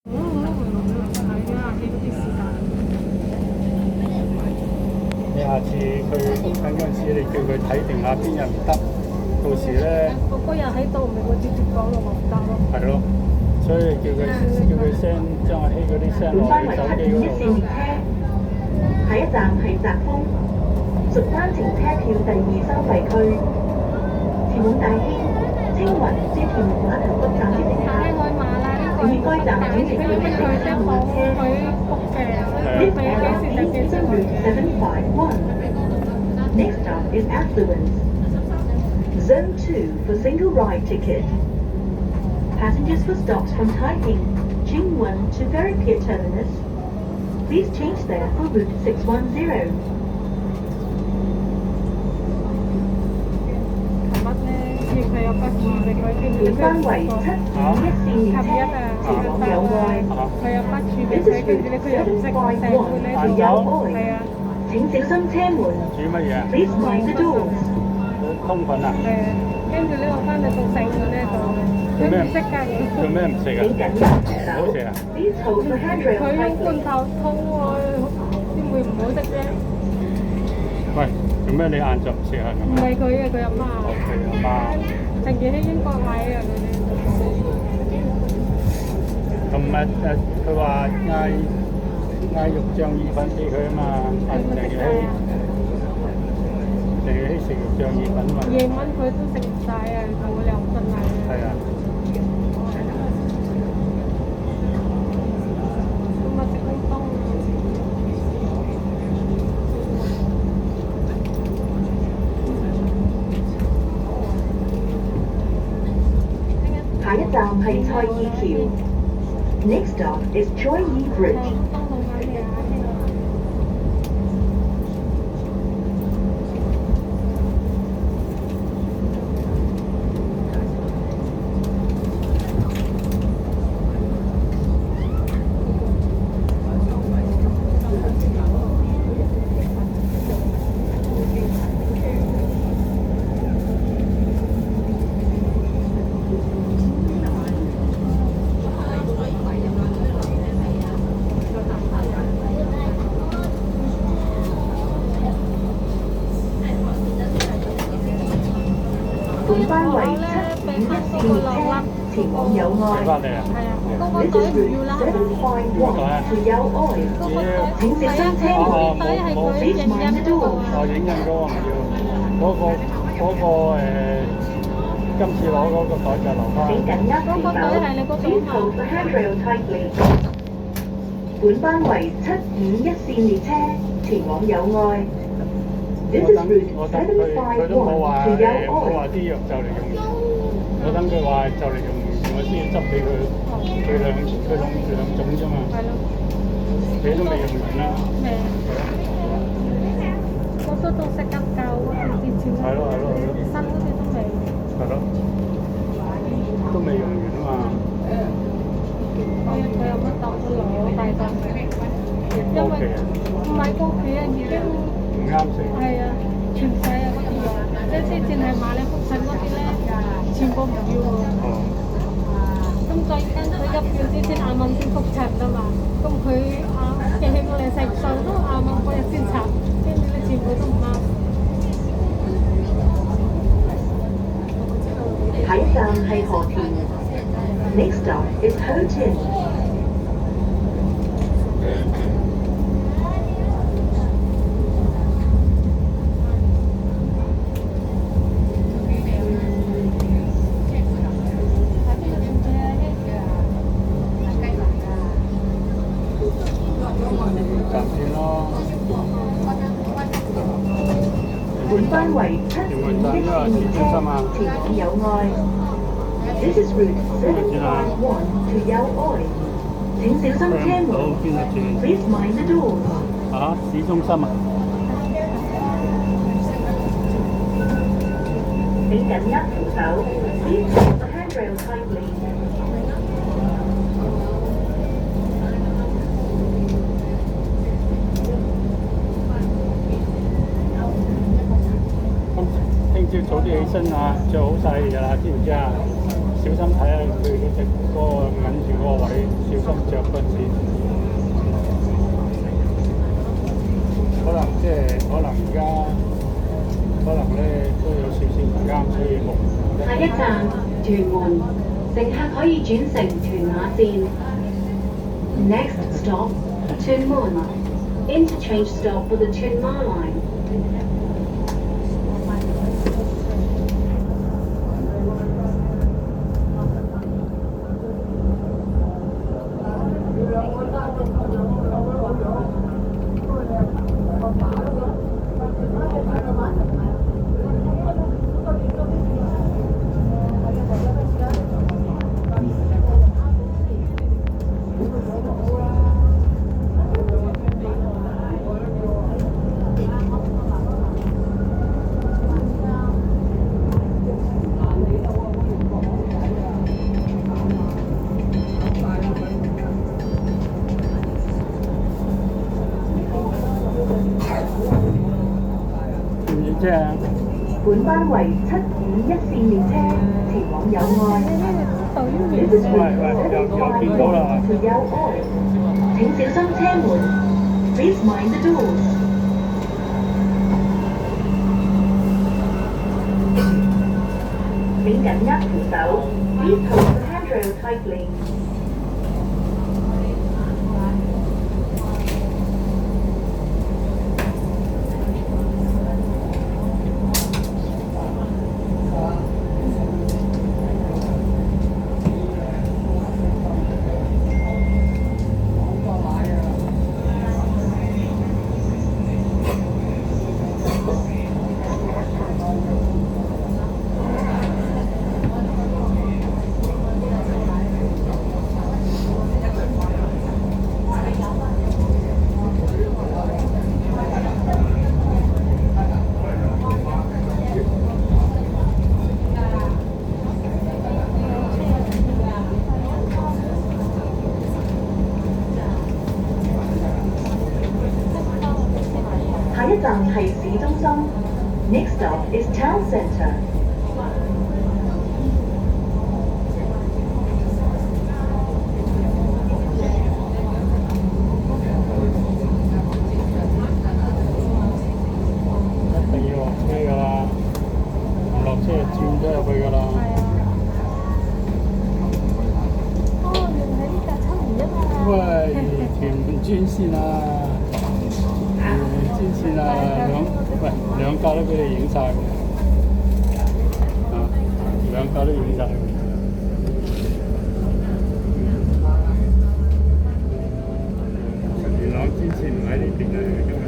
你下次去復診嗰陣時，你叫佢睇定下邊日唔得，到時咧嗰日喺度，咪我直接講落唔得咯。係咯，所以叫佢 send 將阿希嗰啲 send 落你手機嗰度。下一站係澤豐，屬單程車票第2收費區，前往大興、青雲接屯門碼頭北站的乘客，乘越該站請乘列車3號車。This airline is on route 751. Next stop is Affluence. Zone 2 for single ride ticket. Passengers for stops from Taiping, Jingwon to Ferry Pier Terminus, please change there for route 610. 本班為751線列車前往友愛。This is route 751 to 友愛。請小心車門。煮乜嘢啊？ Please mind the doors. 通粉啊？跟住呢我翻到到醒呢度，佢唔識㗎。做咩唔食啊？請緊握扶手。好食啊？ Please hold the handrail 佢用罐 tightly. 頭湯喎，點會唔好食啫？喂，做咩你晏晝唔食啊？唔係佢啊，佢阿媽。佢阿媽。陳健喺英國買啊，佢哋。琴日佢話嗌肉醬意粉俾佢啊嘛，陳日希食肉醬意粉嘛。夜晚佢都食唔晒啊，佢2份嚟。係啊。咁啊食好多。下一站係蔡意橋。Next stop is Choi Yi Bridge. 本班為751線列車前往友愛。翻嚟啊？係啊，嗰個 This 袋 is 唔要 route 啦。 751 to 友愛。請小心車門。Please mind the doors. 我影印嗰個唔要，嗰個今次攞嗰個袋就留翻。請緊握扶手。Please hold the handrail tightly. 本班為751線列車前往友愛。This is route 我等佢都冇話751 to 友冇話愛。啲藥就嚟用完，我等佢話就嚟用完，我先執俾佢。佢兩種啫嘛，係咯。你都未用完啦。未。我都食得夠啊，之前。係咯。新嗰啲都未。係咯，都未用完啊嘛。佢有乜當佢攞大檔？因為唔係過期啊，已經。唔啱食。係啊，全世啊嗰啲藥，即係之前係買你復診嗰啲咧，全部唔要喎。哦。咁再跟佢入院之前啱啱先復診㗎嘛，咁佢記起我哋食數都啱啱嗰日先查，跟住咧全部都唔啱。下一站係河田。Next stop is Ho Chin. 暫先咯。本班為751線列車前往友愛。This is route 751 to 友愛。請小心車門。Please mind the doors. 嚇？市中心啊？請緊握扶手。Please hold the handrail tightly. 聽朝早啲起身啊，着好晒嘢啦，知唔知啊？小心睇下佢嗰隻嗰個揞住嗰個位，小心着嗰陣時。可能而家咧都有少少唔啱，所以冇。下一站屯門，乘客可以轉乘屯馬線。Next stop, Tuen Mun. Interchange stop for the Tuen Ma line. 本班為721線列車前往友愛。This is見到啦。to 友愛，請小心車門。Please mind the doors。請緊握扶手。Please hold the handrail tightly。下一站係市中心。Next stop is Town Centre。一定要落車㗎啦，唔落車就轉咗入去㗎啦。哦，原來呢架7唔一啊！喂，屯門專線啊！專線啊，兩架都俾你影晒喎，兩架都影晒喎。元朗專線唔喺呢邊啊，今日。